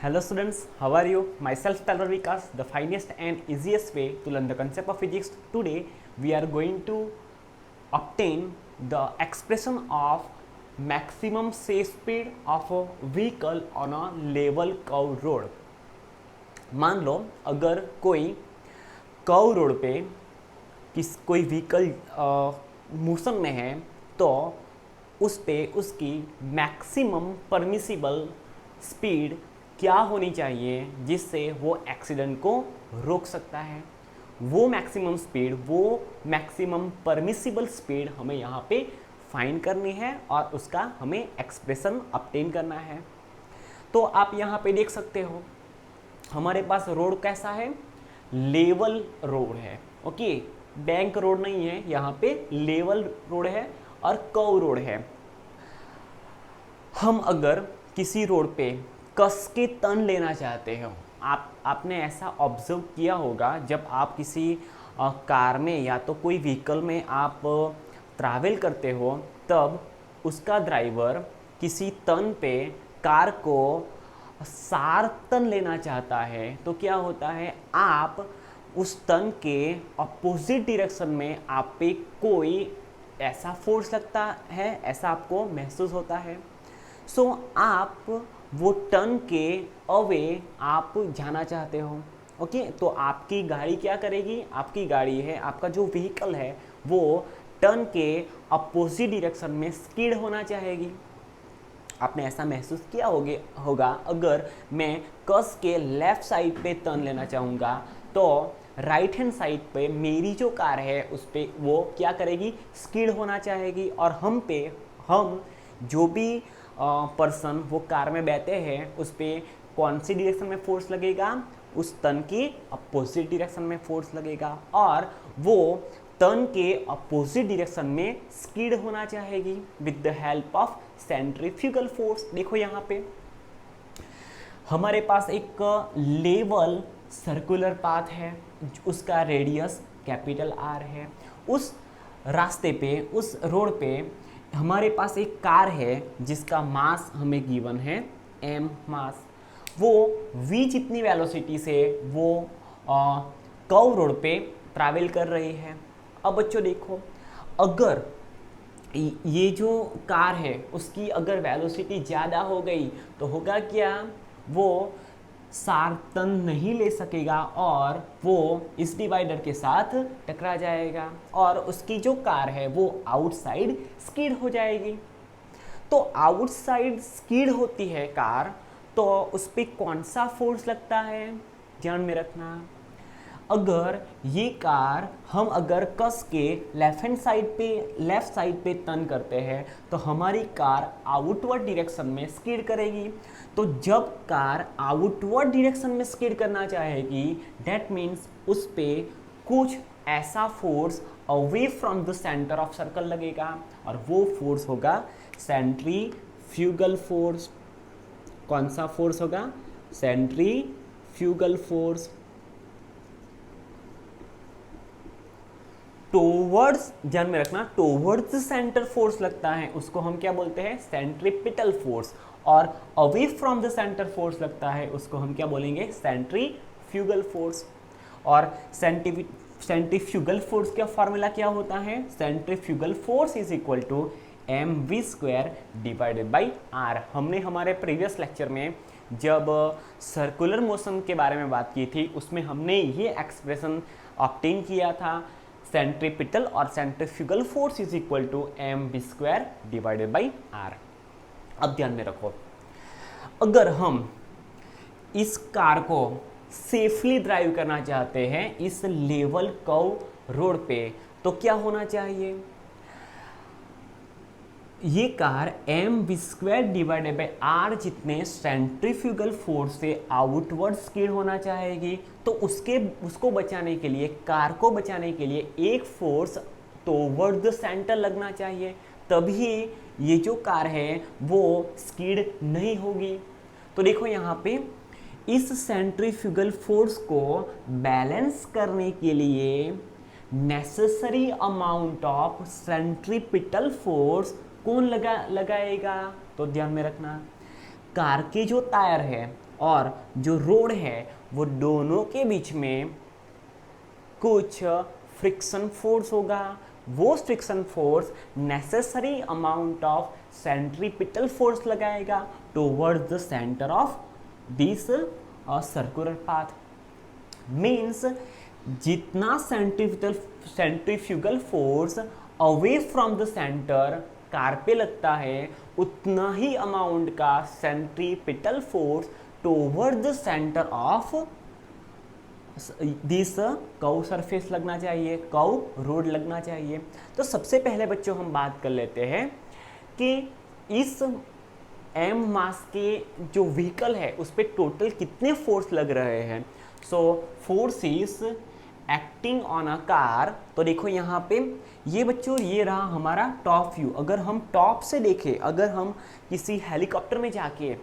Hello students, how are you? Myself Talwar Vikas, the finest and easiest way to learn the concept of physics. Today we are going to obtain the expression of maximum safe speed of a vehicle on a level curve road. मान लो अगर कोई curve road पे कोई vehicle motion में है तो उस पे उसकी मैक्सिमम परमिसिबल स्पीड क्या होनी चाहिए जिससे वो एक्सीडेंट को रोक सकता है। वो मैक्सिमम परमिसिबल स्पीड हमें यहाँ पे फाइंड करनी है और उसका हमें एक्सप्रेशन ऑब्टेन करना है। तो आप यहाँ पे देख सकते हो हमारे पास रोड कैसा है, लेवल रोड है। ओके, बैंक रोड नहीं है, यहाँ पे लेवल रोड है और कर्व रोड है। हम अगर किसी रोड पे कस के टर्न लेना चाहते हो, आपने ऐसा ऑब्जर्व किया होगा जब आप किसी कार में या तो कोई व्हीकल में आप ट्रैवल करते हो तब उसका ड्राइवर किसी टर्न पे कार को 60 टन लेना चाहता है तो क्या होता है, आप उस टर्न के अपोजिट डायरेक्शन में आप पे कोई ऐसा फोर्स लगता है, ऐसा आपको महसूस होता है। सो आप वो टर्न के अवे आप जाना चाहते हो। ओके, तो आपकी गाड़ी क्या करेगी, आपकी गाड़ी है, आपका जो व्हीकल है वो टर्न के अपोजिट डायरेक्शन में स्किड होना चाहेगी। आपने ऐसा महसूस किया होगा अगर मैं कस के लेफ्ट साइड पे टर्न लेना चाहूँगा तो राइट हैंड साइड पे मेरी जो कार है उस पर वो क्या करेगी, स्किड होना चाहेगी। और हम जो भी पर्सन वो कार में बैठे हैं उस पर कौन सी डायरेक्शन में फोर्स लगेगा, उस टर्न के अपोजिट डायरेक्शन में फोर्स लगेगा और वो टर्न के अपोजिट डायरेक्शन में स्किड होना चाहेगी with the help of centrifugal force. देखो यहाँ पे हमारे पास एक लेवल सर्कुलर पाथ है, उसका रेडियस कैपिटल R है। उस रास्ते पे, उस रोड पे हमारे पास एक कार है जिसका मास हमें गिवन है m मास। वो v जितनी वेलोसिटी से वो कर्व रोड पे ट्रैवल कर रही है। अब बच्चों देखो, अगर ये जो कार है उसकी अगर वेलोसिटी ज़्यादा हो गई तो होगा क्या, वो 60 टन नहीं ले सकेगा और वो इस डिवाइडर के साथ टकरा जाएगा और उसकी जो कार है वो आउटसाइड स्किड हो जाएगी। तो आउटसाइड स्किड होती है कार तो उस पर कौन सा फोर्स लगता है, ध्यान में रखना। अगर ये कार हम अगर कस के लेफ्ट साइड पे टर्न करते हैं तो हमारी कार आउटवर्ड डायरेक्शन में स्किड करेगी। तो जब कार आउटवर्ड डायरेक्शन में स्किड करना चाहेगी दैट मीन्स उस पे कुछ ऐसा force away from the centre of circle लगेगा और वो फोर्स होगा सेंट्रीफ्यूगल फोर्स। कौन सा फोर्स होगा, सेंट्रीफ्यूगल फोर्स। टोवर्ड्स, ध्यान में रखना, टोवर्ड्स सेंटर फोर्स लगता है उसको हम क्या बोलते हैं, सेंट्रीपिटल फोर्स। और away from the centre force लगता है उसको हम क्या बोलेंगे, सेंट्रीफ्यूगल फोर्स। और सेंट्रीफ्यूगल फोर्स का फॉर्मूला क्या होता है, centrifugal force is equal to mv² divided by r। हमने हमारे प्रीवियस लेक्चर में जब सर्कुलर मोशन के बारे में बात की थी उसमें हमने ये एक्सप्रेशन ऑब्टेन किया था, सेंट्रीपिटल और centrifugal force is equal to mv² divided by r। अब ध्यान में रखो, अगर हम इस कार को सेफली ड्राइव करना चाहते हैं इस लेवल कर्व रोड पे तो क्या होना चाहिए, ये car mv² divided by r जितने सेंट्रीफ्यूगल फोर्स से आउटवर्ड स्किड होना चाहेगी। तो उसको बचाने के लिए, कार को बचाने के लिए एक फोर्स टुवर्ड द सेंटर लगना चाहिए, तभी ये जो कार है वो स्किड नहीं होगी। तो देखो यहाँ पे इस सेंट्रीफ्यूगल फोर्स को बैलेंस करने के लिए necessary amount of centripetal force कौन लगाएगा, तो ध्यान में रखना कार के जो टायर है और जो रोड है वो दोनों के बीच में कुछ फ्रिक्शन फोर्स होगा। वो friction force necessary amount of centripetal force लगाएगा towards the centre of this circular path. Means जितना centrifugal force away from the centre car पे लगता है, उतना ही अमाउंट का centripetal force towards the centre of this curve surface लगना चाहिए, कर्व रोड लगना चाहिए। तो सबसे पहले बच्चों हम बात कर लेते हैं कि इस एम मास के जो व्हीकल है उस पर टोटल कितने फोर्स लग रहे हैं। So force is acting on a car. तो देखो यहाँ पे ये बच्चों ये रहा हमारा टॉप व्यू। अगर हम टॉप से देखें, अगर हम किसी हेलीकॉप्टर में जाके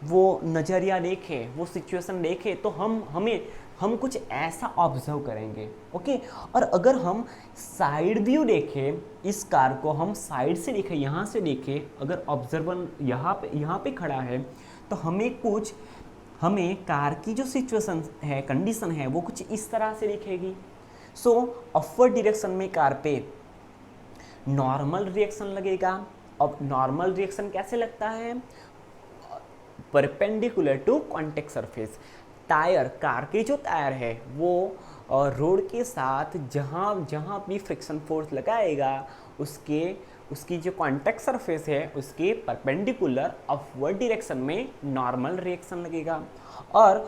वो नज़रिया देखें, वो सिचुएशन देखें, तो हम कुछ ऐसा ऑब्जर्व करेंगे। ओके। और अगर हम साइड व्यू देखें, इस कार को हम साइड से देखें, यहाँ से देखें, अगर ऑब्जर्वर यहाँ पे खड़ा है, तो हमें कार की जो सिचुएशन है, कंडीशन है, वो कुछ इस तरह से दिखेगी। सो अपवर्ड डायरेक्शन में कार पे नॉर्मल रिएक्शन लगेगा। अब नॉर्मल रिएक्शन कैसे लगता है? Perpendicular to contact surface. Tyre, car के जो टायर है वो रोड के साथ जहाँ भी फ्रिक्शन फोर्स लगाएगा उसकी जो कॉन्टेक्ट सरफेस है उसके परपेंडिकुलर अपवर्ड डायरेक्शन में नॉर्मल रिएक्शन लगेगा। और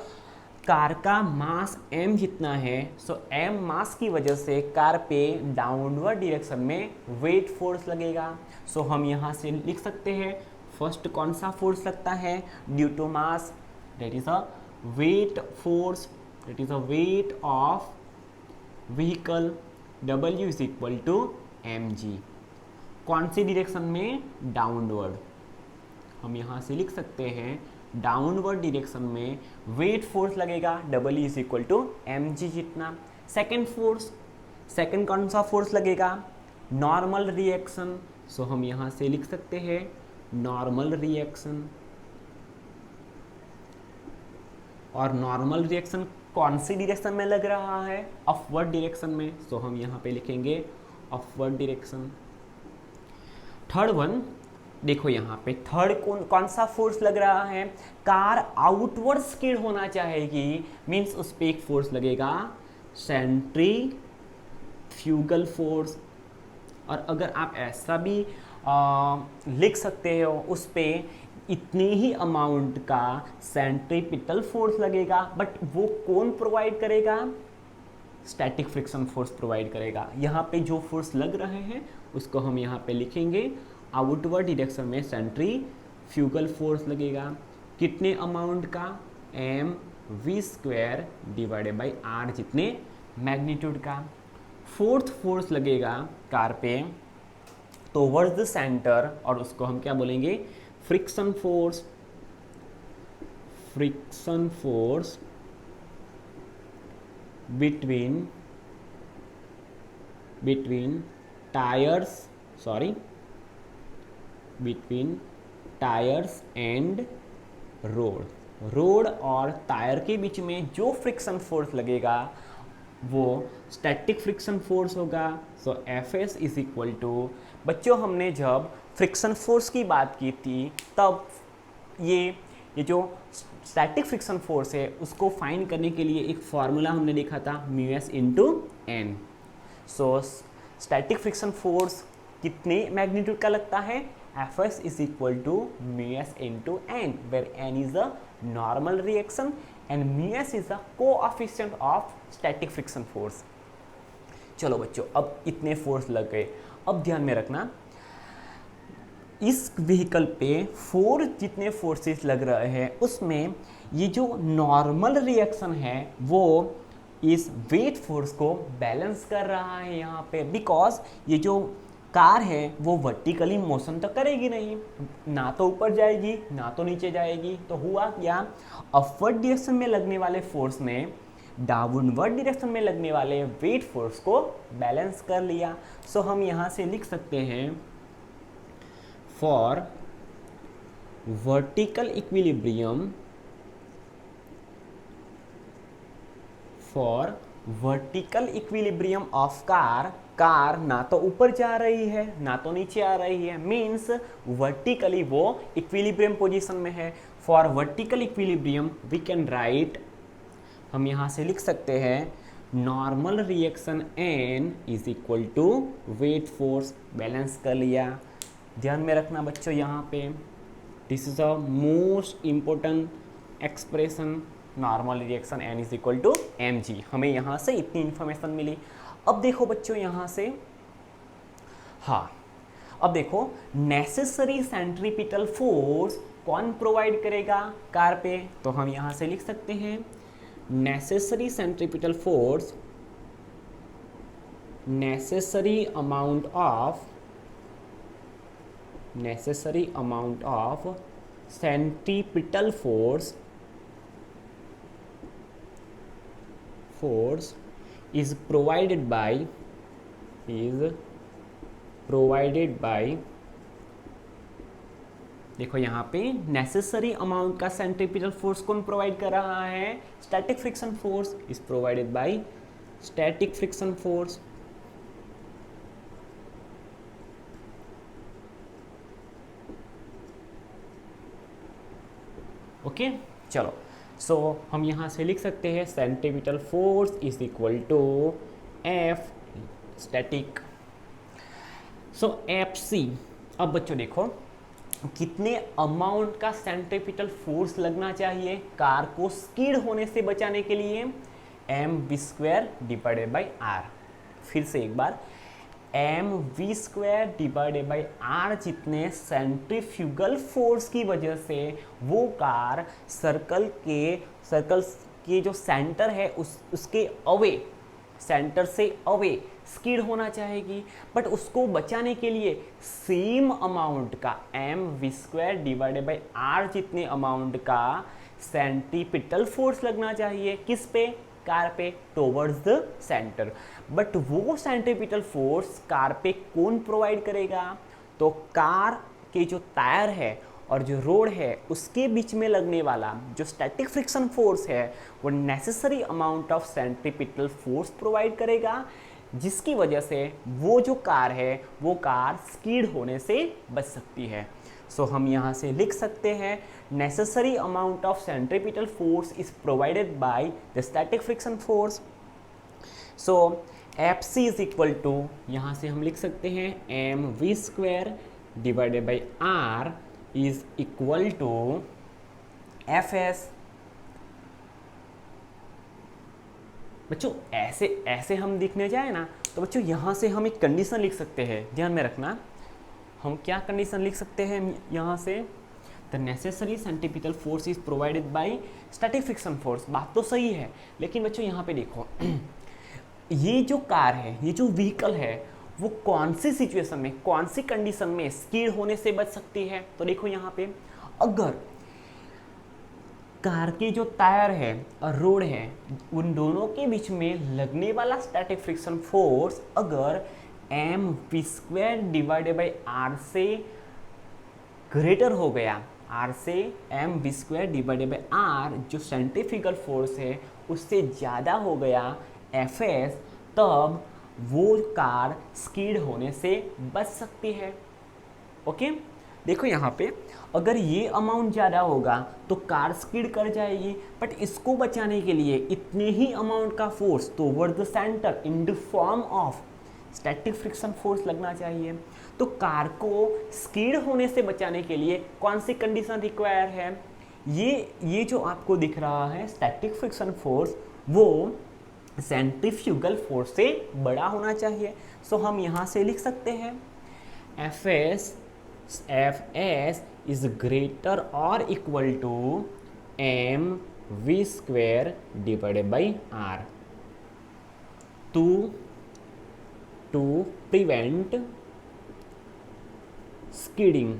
कार का मास m जितना है, सो m मास की वजह से कार पे डाउनवर्ड डायरेक्शन में वेट फोर्स लगेगा। सो हम यहाँ से लिख सकते हैं फर्स्ट कौन सा फोर्स लगता है? Due to mass, that is a weight force, that is a weight of vehicle, W is equal to mg। कौन सी डायरेक्शन में? डाउनवर्ड। हम यहाँ से लिख सकते हैं डाउनवर्ड डायरेक्शन में वेट फोर्स लगेगा W is equal to mg जितना। सेकेंड कौन सा फोर्स लगेगा? Normal reaction. सो हम यहाँ से लिख सकते हैं नॉर्मल रिएक्शन। और नॉर्मल रिएक्शन कौन सी डायरेक्शन में लग रहा है? अपवर्ड डायरेक्शन में। सो हम यहाँ पे लिखेंगे अपवर्ड डायरेक्शन। थर्ड वन देखो, यहाँ पे थर्ड कौन सा फोर्स लग रहा है? कार आउटवर्ड स्किड होना चाहेगी, मीन्स उस पर एक फोर्स लगेगा सेंट्रीफ्यूगल फोर्स। और अगर आप ऐसा भी लिख सकते हो, उस पर इतने ही अमाउंट का सेंट्रीपिटल फोर्स लगेगा, बट वो कौन प्रोवाइड करेगा? स्टैटिक फ्रिक्शन फोर्स प्रोवाइड करेगा। यहाँ पे जो फोर्स लग रहे हैं उसको हम यहाँ पे लिखेंगे आउटवर्ड डायरेक्शन में सेंट्रीफ्यूगल फोर्स लगेगा। कितने अमाउंट का? mv² डिवाइडेड बाई r जितने मैग्नीट्यूड का। फोर्थ फोर्स लगेगा कार पे टुवर्ड्स द सेंटर, और उसको हम क्या बोलेंगे? Friction force between tyres and road और टायर के बीच में जो फ्रिक्शन फोर्स लगेगा वो स्टैटिक फ्रिक्शन फोर्स होगा। सो Fs इज इक्वल टू, बच्चों हमने जब फ्रिक्शन फोर्स की बात की थी तब ये जो स्टैटिक फ्रिक्शन फोर्स है उसको फाइंड करने के लिए एक फॉर्मूला हमने देखा था μs into n. So static friction force कितने मैग्नीट्यूड का लगता है? Fs is equal to μs into n, where n is a normal reaction and μs is a coefficient of static friction force. चलो बच्चों, अब इतने फोर्स लग गए। अब ध्यान में रखना, इस व्हीकल पे जितने फोर्सेस लग रहे हैं उसमें ये जो नॉर्मल रिएक्शन है वो इस वेट फोर्स को बैलेंस कर रहा है यहाँ पे, बिकॉज ये जो कार है वो वर्टिकली मोशन तो करेगी नहीं, ना तो ऊपर जाएगी ना तो नीचे जाएगी। तो हुआ क्या? अपवर्ड डायरेक्शन में लगने वाले फोर्स ने डाउनवर्ड डायरेक्शन में लगने वाले वेट फोर्स को बैलेंस कर लिया। सो हम यहाँ से लिख सकते हैं for vertical equilibrium for vertical equilibrium of car, car ना तो ऊपर जा रही है ना तो नीचे आ रही है, मीन्स वर्टिकली वो इक्विलिब्रियम पोजीशन में है। For vertical equilibrium we can write, हम यहाँ से लिख सकते हैं normal reaction n is equal to weight force. Balance कर लिया। ध्यान में रखना बच्चों यहाँ पे this is a most important expression, normal reaction n is equal to m g. हमें यहाँ से इतनी इंफॉर्मेशन मिली। अब देखो बच्चों यहाँ से, हाँ अब देखो नेसेसरी सेंट्रीपिटल फोर्स कौन प्रोवाइड करेगा कार पे, तो हम यहाँ से लिख सकते हैं necessary centripetal force, necessary amount of centripetal force is provided by देखो यहाँ पे नेसेसरी अमाउंट का सेंट्रीपिटल फोर्स कौन प्रोवाइड कर रहा है, static friction force is provided by static friction force. Okay चलो, सो हम यहाँ से लिख सकते हैं centripetal force is equal to f static, so f c. अब बच्चों देखो कितने अमाउंट का सेंट्रीपिटल फोर्स लगना चाहिए कार को स्किड होने से बचाने के लिए, m v square divided by r. फिर से एक बार, m v square divided by r जितने सेंट्रीफ्यूगल फोर्स की वजह से वो कार सर्कल के जो सेंटर है उसके अवे, सेंटर से अवे स्किड होना चाहेगी, बट उसको बचाने के लिए सेम अमाउंट का m v square divided by r जितने अमाउंट का सेंट्रीपिटल फोर्स लगना चाहिए, किस पे, कार पे, टुवर्ड्स द सेंटर। बट वो सेंट्रीपिटल फोर्स कार पे कौन प्रोवाइड करेगा, तो कार के जो टायर है और जो रोड है उसके बीच में लगने वाला जो स्टैटिक फ्रिक्शन फोर्स है वो necessary amount of centripetal force provide करेगा, जिसकी वजह से वो जो कार है वो कार स्किड होने से बच सकती है। सो हम यहाँ से लिख सकते हैं necessary amount of centripetal force is provided by the static friction force. So f c is equal to, यहाँ से हम लिख सकते हैं m v square divided by r is equal to f s. बच्चों ऐसे हम लिखने जाए ना तो बच्चों यहाँ से हम एक कंडीशन लिख सकते हैं, ध्यान में रखना। हम क्या कंडीशन लिख सकते हैं यहाँ से, the necessary centripetal force is provided by static friction force. बात तो सही है, लेकिन बच्चों यहाँ पे देखो ये जो कार है, ये जो व्हीकल है वो कौन सी सिचुएशन में, कौन सी कंडीशन में स्किड होने से बच सकती है, तो देखो यहाँ पे अगर कार की जो टायर है और रोड है उन दोनों के बीच में लगने वाला स्टैटिक फ्रिक्शन फोर्स अगर m v square divided by r से ग्रेटर हो गया, आर से m v square divided by r जो सेंट्रीफ्यूगल फोर्स है उससे ज़्यादा हो गया एफ एस, तब वो कार स्किड होने से बच सकती है। ओके देखो यहाँ पे अगर ये अमाउंट ज़्यादा होगा तो कार स्किड कर जाएगी, बट इसको बचाने के लिए इतने ही अमाउंट का force toward the centre in the form of static friction force लगना चाहिए। तो कार को स्किड होने से बचाने के लिए कौन सी कंडीशन रिक्वायर है, ये जो आपको दिख रहा है स्टैटिक फ्रिक्शन फोर्स वो सेंट्रीफ्यूगल फोर्स से बड़ा होना चाहिए। सो हम यहाँ से लिख सकते हैं एफ एस इज ग्रेटर और equal to M we square divided by r to prevent skidding.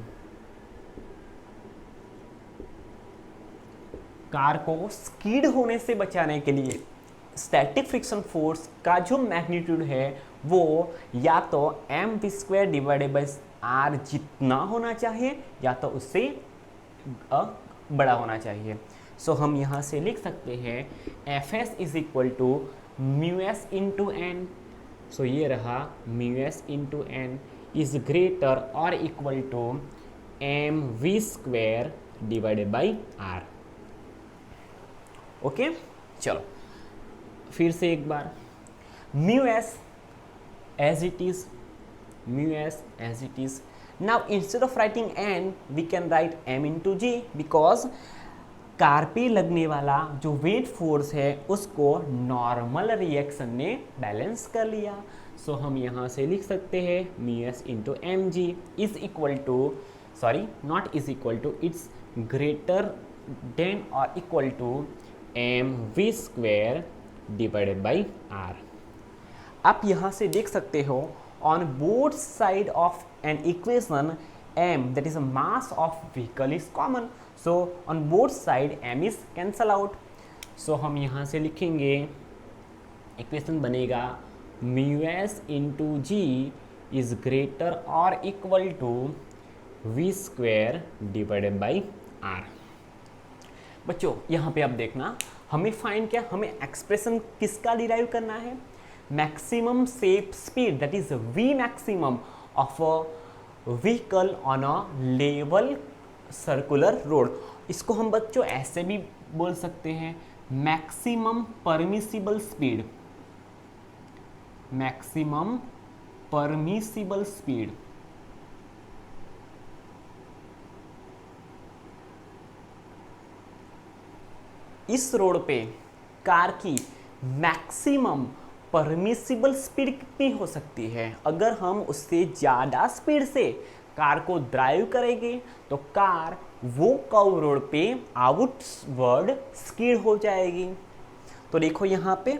Car को स्किड होने से बचाने के लिए स्टैटिक फ्रिक्शन फोर्स का जो मैग्नीट्यूड है वो या तो m v square divided by r जितना होना चाहिए या तो उससे बड़ा होना चाहिए। सो हम यहाँ से लिख सकते हैं f s is equal to mu S into n. So ये रहा mu S into n is greater और equal to M we square divided by r. Okay, चलो फिर से एक बार mu s as it is, mu s as it is. Now instead of writing n we can write m into g because car पे लगने वाला जो weight force है उसको नॉर्मल रिएक्शन ने बैलेंस कर लिया। सो हम यहाँ से लिख सकते हैं mu S into M G is equal to, sorry not is equal to, it's greater than or equal to M we square divided by R. आप यहाँ से देख सकते हो on both side of an equation m that is a mass of vehicle is common, so on both side m is cancel out। so हम यहाँ से लिखेंगे इक्वेशन बनेगा mu S into G is greater और equal to V square divided by R. बच्चों यहाँ पे आप देखना हमें फाइंड क्या, हमें एक्सप्रेशन किसका डिराइव करना है, maximum safe speed that is we maximum of a vehicle on a level circular road. इसको हम बच्चों ऐसे भी बोल सकते हैं maximum permissible speed, maximum permissible speed. इस रोड पे कार की मैक्सिमम परमिसिबल स्पीड कितनी हो सकती है, अगर हम उससे ज़्यादा स्पीड से कार को ड्राइव करेंगे तो कार वो कर्व रोड पे आउटवर्ड स्किड हो जाएगी। तो देखो यहाँ पे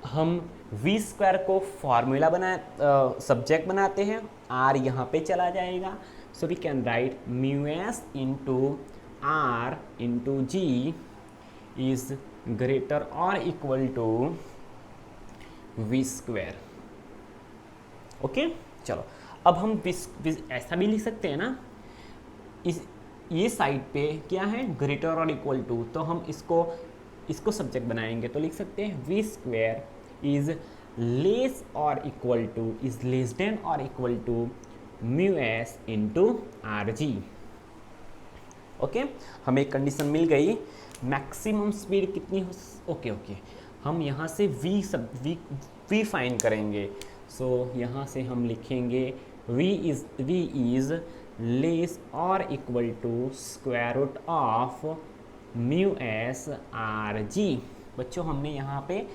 हम v स्क्वायर को फॉर्मूला सब्जेक्ट बनाते हैं, r यहाँ पे चला जाएगा। So we can write mu S into R into G is greater और equal to V square. Okay, चलो अब हम ऐसा भी लिख सकते हैं ना, ये साइड पे क्या है ग्रेटर और इक्वल टू, तो हम इसको सब्जेक्ट बनाएंगे तो लिख सकते हैं वी स्क्वेयर इज लेस और equal to, is less than or equal to mu S into R G. Okay, हमें एक कंडीशन मिल गई, मैक्सिमम स्पीड कितनी हो, ओके हम यहाँ से v फाइंड करेंगे। सो यहाँ से हम लिखेंगे v इज लेस और equal to square root of mu s r g. बच्चों हमने यहाँ पे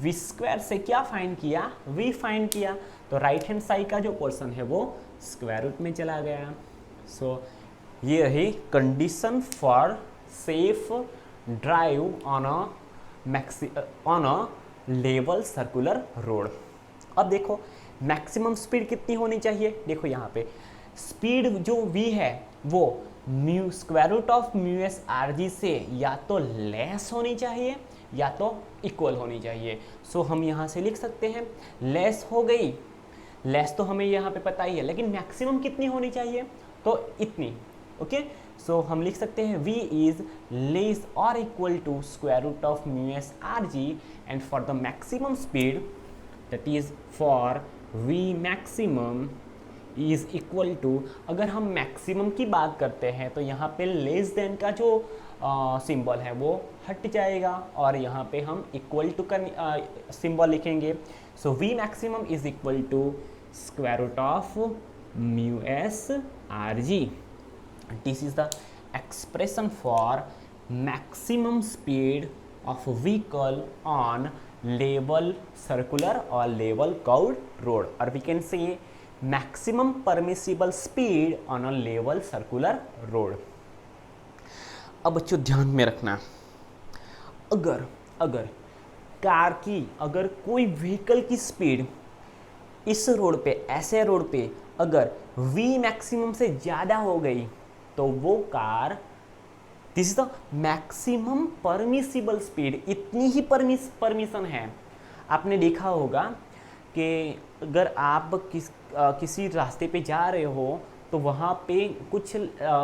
v स्क्वायर से क्या फाइंड किया, v फाइंड किया, तो राइट हैंड साइड का जो पोर्शन है वो स्क्वायर रूट में चला गया। सो ये रही condition for safe drive on a level circular road. अब देखो मैक्सिमम स्पीड कितनी होनी चाहिए, देखो यहाँ पे स्पीड जो v है वो mu square root of mu s r g से या तो लेस होनी चाहिए या तो इक्वल होनी चाहिए। सो हम यहाँ से लिख सकते हैं लेस हो गई, लेस तो हमें यहाँ पे पता ही है, लेकिन मैक्सिमम कितनी होनी चाहिए, तो इतनी। ओके, सो हम लिख सकते हैं v इज लेस और equal to square root of mu s r g and for the maximum speed that is for v maximum is equal to, अगर हम मैक्सिमम की बात करते हैं तो यहाँ पे लेस देन का जो सिंबल है वो हट जाएगा और यहाँ पे हम इक्वल टू का सिंबल लिखेंगे। So v maximum is equal to square root of mu s r g. This is the expression for maximum speed of vehicle on level circular or level curved road, or we can say maximum permissible speed on a level circular road। अब बच्चों ध्यान में रखना, अगर car की, अगर कोई vehicle की स्पीड इस रोड पे, ऐसे रोड पे अगर v मैक्सिमम से ज़्यादा हो गई तो वो car, this is the maximum permissible speed, इतनी ही परमिशन है। आपने देखा होगा कि अगर आप किसी रास्ते पे जा रहे हो तो वहाँ पे कुछ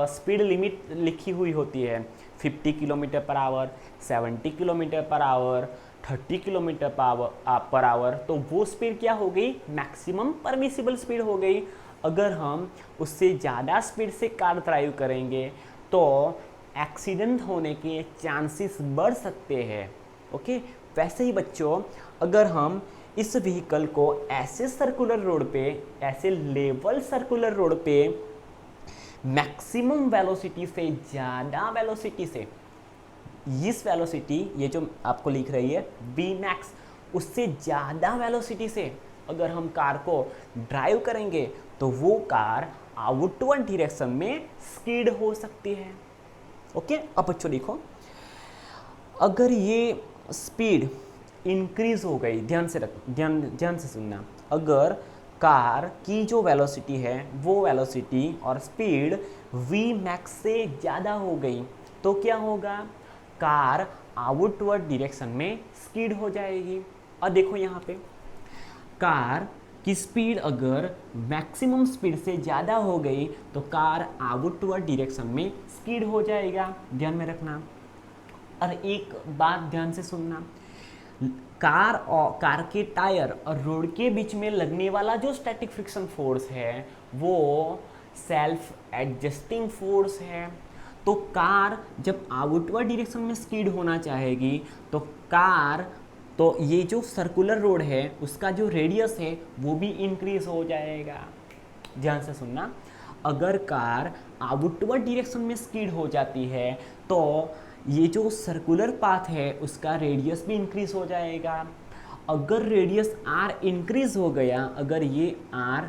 स्पीड लिमिट लिखी हुई होती है, 50 kilometre per our, 70 kilometre per our, 30 kilometre per our, तो वो स्पीड क्या हो गई, मैक्सिमम परमिसिबल स्पीड हो गई। अगर हम उससे ज़्यादा स्पीड से कार ड्राइव करेंगे तो एक्सीडेंट होने के चांसेस बढ़ सकते हैं। ओके, वैसे ही बच्चों, अगर हम इस व्हीकल को ऐसे सर्कुलर रोड पे, ऐसे लेवल सर्कुलर रोड पे मैक्सिमम वेलोसिटी से, ज़्यादा वेलोसिटी से, इस वेलोसिटी, ये जो आपको लिख रही है बी मैक्स, उससे ज़्यादा वेलोसिटी से अगर हम कार को ड्राइव करेंगे तो वो कार आउटवर्ड डायरेक्शन में स्किड हो सकती है। ओके, अब बच्चों देखो, अगर ये स्पीड इंक्रीज हो गई, ध्यान से सुनना, अगर कार की जो वेलोसिटी है वो वेलोसिटी और स्पीड वी मैक्स से ज़्यादा हो गई तो क्या होगा, कार आउटवर्ड डायरेक्शन में स्किड हो जाएगी। और देखो यहाँ पे कार की स्पीड अगर मैक्सिमम स्पीड से ज़्यादा हो गई तो कार आउटवर्ड डायरेक्शन में स्किड हो जाएगा, ध्यान में रखना। और एक बात ध्यान से सुनना, कार के टायर और रोड के बीच में लगने वाला जो स्टैटिक फ्रिक्शन फोर्स है वो सेल्फ एडजस्टिंग फोर्स है। तो कार जब आउटवर्ड डायरेक्शन में स्किड होना चाहेगी तो ये जो सर्कुलर रोड है उसका जो रेडियस है वो भी इंक्रीज हो जाएगा। ध्यान से सुनना, अगर कार आउटवर्ड डायरेक्शन में स्किड हो जाती है तो ये जो सर्कुलर पाथ है उसका रेडियस भी इंक्रीज हो जाएगा। अगर रेडियस r इंक्रीज हो गया, अगर ये r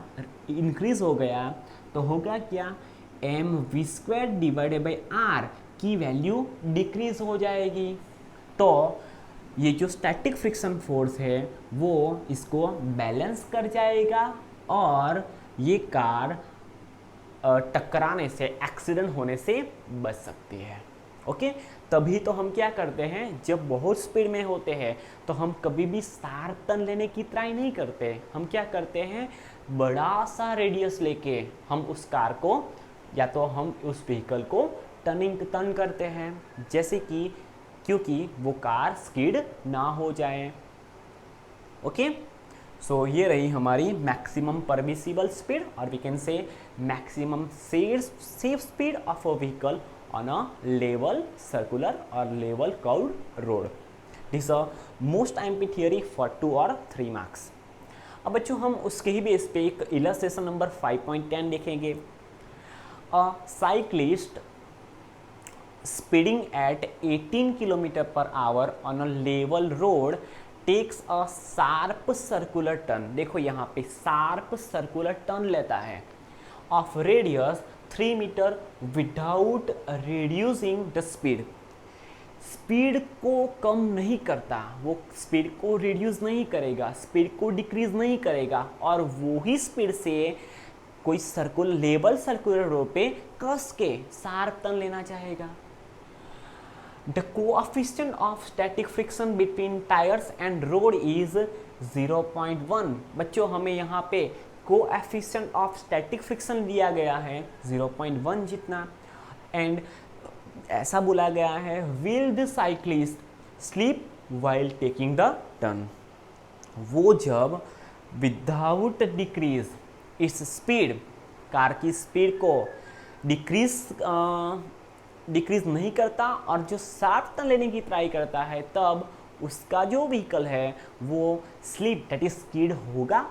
इंक्रीज हो गया तो होगा क्या, mv² डिवाइडेड बाई r की वैल्यू डिक्रीज हो जाएगी। तो ये जो स्टैटिक फ्रिक्शन फोर्स है वो इसको बैलेंस कर जाएगा और ये कार टकराने से, एक्सीडेंट होने से बच सकती है। ओके, तभी तो हम क्या करते हैं, जब बहुत स्पीड में होते हैं तो हम कभी भी शार्प टर्न लेने की ट्राई नहीं करते। हम क्या करते हैं, बड़ा सा रेडियस लेके हम उस कार को या तो हम उस व्हीकल को टर्न करते हैं, जैसे कि क्योंकि वो कार स्किड ना हो जाए। ओके, सो ये रही हमारी मैक्सिमम परमिसिबल स्पीड और we can say maximum safe speed of a vehicle on a level circular or level curved road. This is a most IMP theory for 2 or 3 marks. अब बच्चों हम उसके ही बेस पे एक इलस्ट्रेशन नंबर 5.10 देखेंगे। A cyclist speeding at 18 km per hour on a level road takes a sharp circular turn. देखो यहाँ पे sharp circular turn लेता है of radius 3 metre without reducing the speed. Speed को कम नहीं करता, वो स्पीड को रिड्यूस नहीं करेगा, स्पीड को डिक्रीज नहीं करेगा और वो ही स्पीड से कोई लेवल सर्कुलर रोड पे कस के शार्प टर्न लेना चाहेगा। The coefficient of static friction between tyres and road is 0.1। बच्चों हमें यहाँ पे कोएफिशिएंट ऑफ स्टैटिक फ्रिक्शन दिया गया है 0.1 जितना, एंड ऐसा बोला गया है will the cyclist sleep while taking the turn. वो जब विदाउट डिक्रीज इस स्पीड, कार की स्पीड को डिक्रीज नहीं करता और जो शार्प टर्न लेने की ट्राई करता है तब उसका जो व्हीकल है वो स्लीप दैट इज स्किड होगा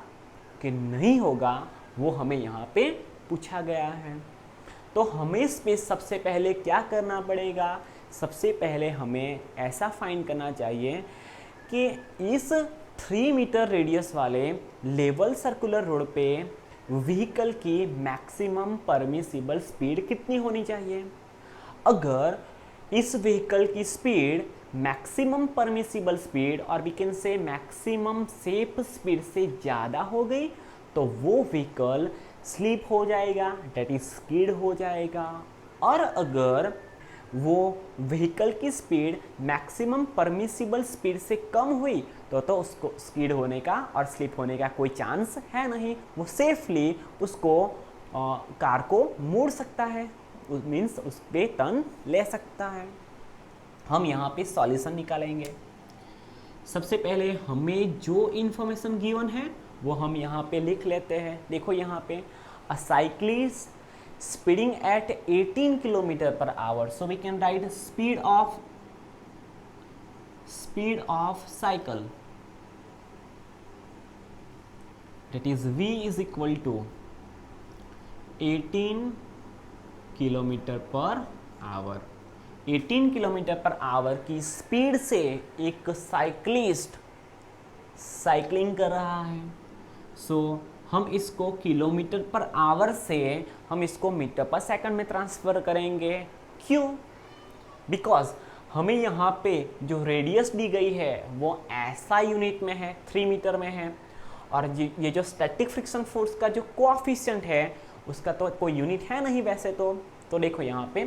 कि नहीं होगा, वो हमें यहाँ पे पूछा गया है। तो हमें इस पे सबसे पहले क्या करना पड़ेगा, सबसे पहले हमें ऐसा फाइंड करना चाहिए कि इस 3 मीटर रेडियस वाले लेवल सर्कुलर रोड पे व्हीकल की मैक्सिमम परमिसिबल स्पीड कितनी होनी चाहिए। अगर इस व्हीकल की स्पीड मैक्सिमम परमिसिबल स्पीड और we can say maximum safe speed से ज़्यादा हो गई तो वो व्हीकल स्लीप हो जाएगा, डेट इज स्किड हो जाएगा। और अगर वो व्हीकल की स्पीड मैक्सिमम परमिसिबल स्पीड से कम हुई तो उसको स्किड होने का और स्लिप होने का कोई चांस है नहीं, वो सेफली उसको कार को मोड़ सकता है, मीन्स उस पर टर्न ले सकता है। हम यहाँ पे सॉल्यूशन निकालेंगे। सबसे पहले हमें जो इन्फॉर्मेशन गिवन है वो हम यहाँ पे लिख लेते हैं। देखो यहाँ पे a cyclist speeding at 18 kilometre per hour, so we can write speed of cycle, that is v is equal to 18 kilometre per hour. 18 kilometre per hour की स्पीड से एक साइक्लिस्ट साइकिलिंग कर रहा है। सो हम इसको किलोमीटर पर आवर से हम इसको मीटर पर सेकंड में ट्रांसफर करेंगे। क्यों? बिकॉज हमें यहाँ पे जो रेडियस दी गई है वो ऐसा यूनिट में है, 3 मीटर में है, और ये जो स्टैटिक फ्रिक्शन फोर्स का जो कोएफिशिएंट है उसका तो कोई यूनिट है नहीं वैसे तो देखो यहाँ पे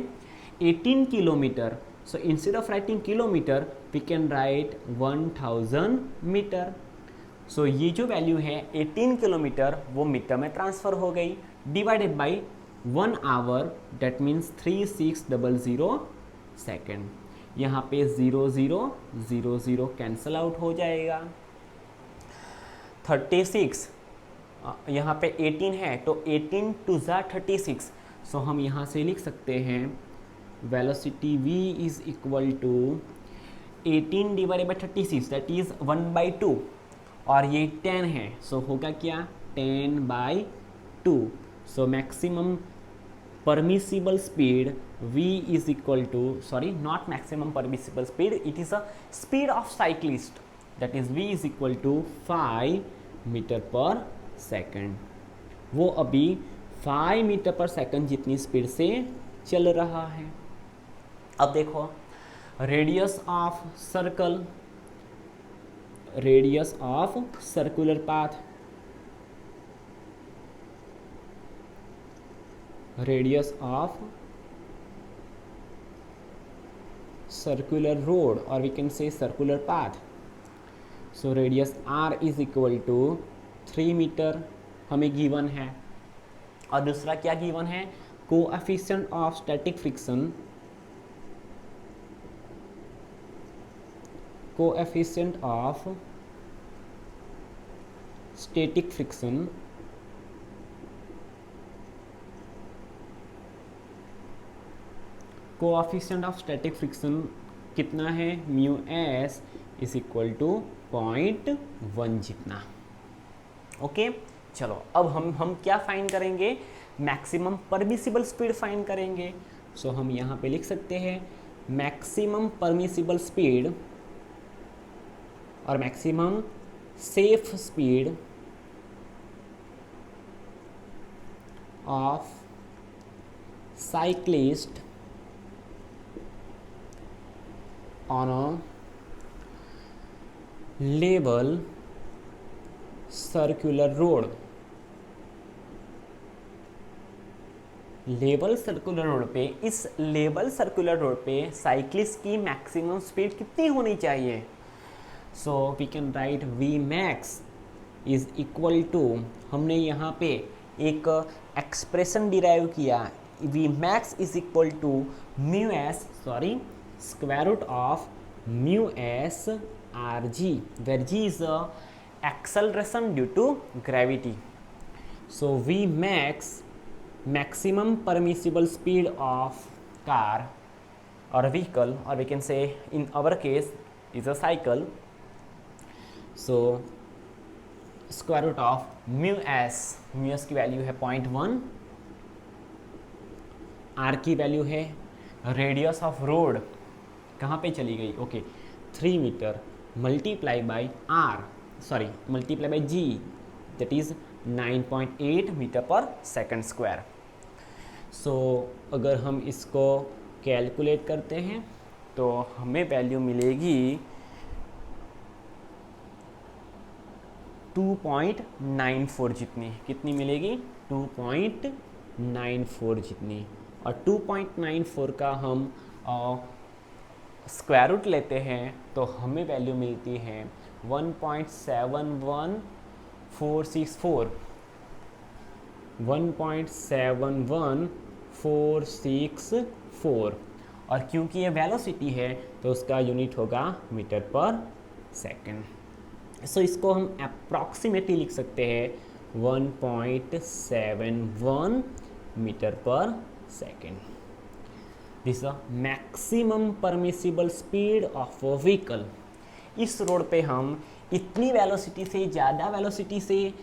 18 kilometre, so instead of writing kilometre we can write 1000 metre. So ये जो वैल्यू है 18 किलोमीटर वो मीटर में ट्रांसफर हो गई, divided by 1 hour, that means 3600 second. यहाँ पे 0000 कैंसल आउट हो जाएगा। 36 यहाँ पे 18 है तो 18 टू ज़ा 36, सो हम यहाँ से लिख सकते हैं velocity v is equal to 18 divided by 36, that is 1/2, और ये 10 है, सो होगा क्या 10/2। So maximum permissible speed v is equal to, sorry not maximum permissible speed, it is a speed of cyclist, that is v is equal to 5 metre per second. वो अभी 5 metre per second जितनी speed से चल रहा है। अब देखो radius of circle, radius of circular path, radius of circular road, और we can say circular path. So radius r is equal to 3 metre हमें गिवन है, और दूसरा क्या गिवन है, coefficient of static friction, coefficient of static friction coefficient of static friction कितना है, mu S is equal to 0.1 जितना। Okay चलो अब हम क्या फाइंड करेंगे, मैक्सिमम परमिसिबल स्पीड फाइंड करेंगे। सो हम यहाँ पे लिख सकते हैं मैक्सिमम परमिसिबल स्पीड और maximum safe speed of cyclist on a level circular road. Level circular road पे, इस लेवल सर्कुलर रोड पे साइक्लिस्ट की मैक्सिमम स्पीड कितनी होनी चाहिए? So we can write v max is equal to, हमने यहाँ पे एक एक्सप्रेशन डिराइव किया, v max is equal to mu s, sorry square root of mu s r g, where g is acceleration due to gravity. So V max, maximum permissible speed of car or vehicle, or we can say in our case is a cycle. So square root of mu s की value है 0.1, r की value है, radius of road कहाँ पे चली गई, okay 3 metre, multiply by r, sorry multiply by g, that is 9.8 metre per second square. So अगर हम इसको कैलकुलेट करते हैं तो हमें वैल्यू मिलेगी 2.94 जितनी, कितनी मिलेगी 2.94 जितनी, और 2.94 का हम स्क्वायर रूट लेते हैं तो हमें वैल्यू मिलती है 1.71464, 1.71464, और क्योंकि ये वेलोसिटी है तो उसका यूनिट होगा मीटर पर सेकेंड। सो इसको हम अप्रॉक्सीमेटली लिख सकते हैं 1.71 metre per second. This maximum permissible speed of a vehicle. इस रोड पे हम इतनी वेलोसिटी से, ज़्यादा वेलोसिटी से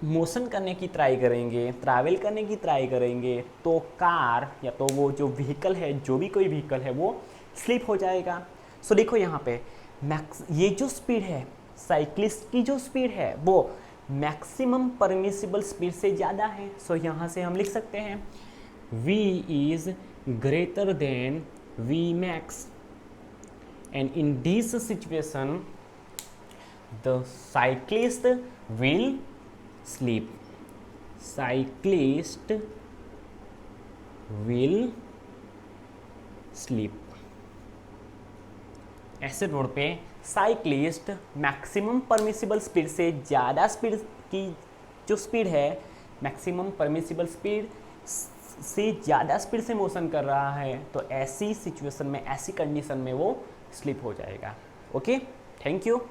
मोशन करने की ट्राई करेंगे, ट्रैवल करने की ट्राई करेंगे, तो कार या तो वो जो व्हीकल है, जो भी कोई व्हीकल है, वो स्लिप हो जाएगा। सो देखो यहाँ पे ये जो स्पीड है, साइक्लिस्ट की जो स्पीड है, वो मैक्सिमम परमिसिबल स्पीड से ज़्यादा है। सो यहाँ से हम लिख सकते हैं v is greater than v max, and in this situation the cyclist will sleep. Cyclist will sleep. ऐसे रोड पे साइक्लिस्ट मैक्सिमम परमिसिबल स्पीड से ज़्यादा स्पीड की जो स्पीड है, मैक्सिमम परमिसिबल स्पीड से ज़्यादा स्पीड से मोशन कर रहा है, तो ऐसी सिचुएशन में, ऐसी कंडीशन में वो स्लिप हो जाएगा। Okay, thank you.